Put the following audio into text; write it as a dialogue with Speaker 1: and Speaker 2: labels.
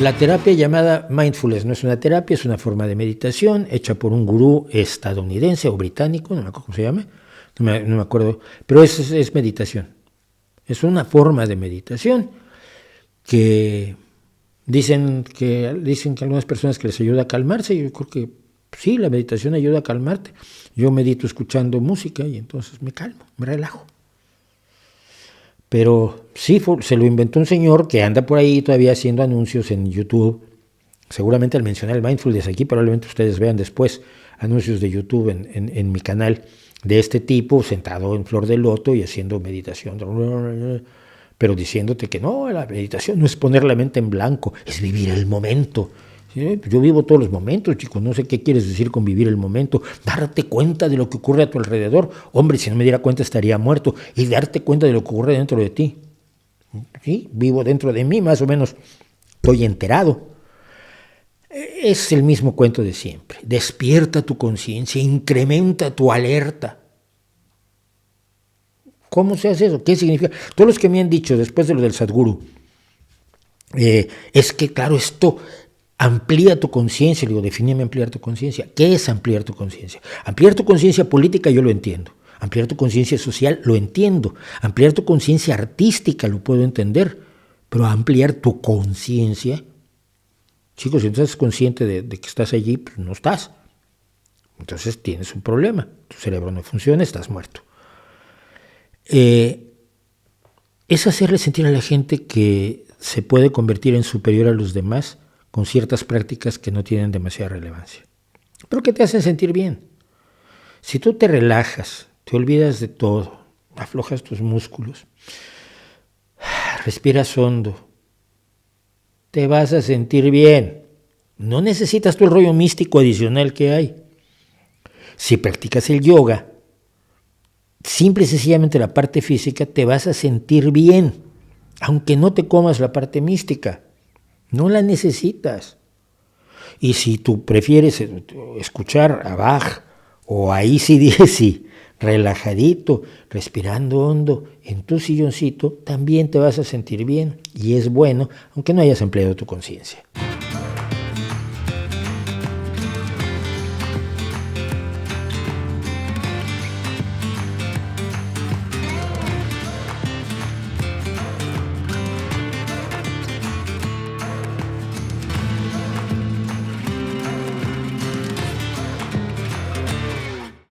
Speaker 1: La terapia llamada mindfulness no es una terapia, es una forma de meditación hecha por un gurú estadounidense o británico, no me acuerdo cómo se llama, no me acuerdo, pero es meditación. Es una forma de meditación que dicen que algunas personas que les ayuda a calmarse. Yo creo que sí, la meditación ayuda a calmarte. Yo medito escuchando música y entonces me calmo, me relajo. Pero sí, se lo inventó un señor que anda por ahí todavía haciendo anuncios en YouTube. Seguramente al mencionar el mindfulness aquí, probablemente ustedes vean después anuncios de YouTube en mi canal de este tipo, sentado en flor de loto y haciendo meditación, pero diciéndote que no, la meditación no es poner la mente en blanco, es vivir el momento. ¿Sí? Yo vivo todos los momentos, chicos, no sé qué quieres decir con vivir el momento, darte cuenta de lo que ocurre a tu alrededor. Hombre, si no me diera cuenta estaría muerto, y darte cuenta de lo que ocurre dentro de ti. ¿Sí? Vivo dentro de mí, más o menos estoy enterado. Es el mismo cuento de siempre. Despierta tu conciencia, incrementa tu alerta. ¿Cómo se hace eso? ¿Qué significa? Todos los que me han dicho después de lo del Sadhguru, es que claro, esto amplía tu conciencia. Le digo, defíneme ampliar tu conciencia. ¿Qué es ampliar tu conciencia? Ampliar tu conciencia política yo lo entiendo. Ampliar tu conciencia social lo entiendo. Ampliar tu conciencia artística lo puedo entender. Pero ampliar tu conciencia, chicos, si no estás consciente de que estás allí, pues no estás. Entonces tienes un problema. Tu cerebro no funciona, estás muerto. Es hacerle sentir a la gente que se puede convertir en superior a los demás con ciertas prácticas que no tienen demasiada relevancia, pero que te hacen sentir bien. Si tú te relajas, te olvidas de todo, aflojas tus músculos, respiras hondo, te vas a sentir bien. No necesitas todo el rollo místico adicional que hay. Si practicas el yoga, simple y sencillamente la parte física, te vas a sentir bien, aunque no te comas la parte mística. No la necesitas. Y si tú prefieres escuchar a Bach o a AC/DC relajadito, respirando hondo en tu silloncito, también te vas a sentir bien. Y es bueno, aunque no hayas empleado tu conciencia.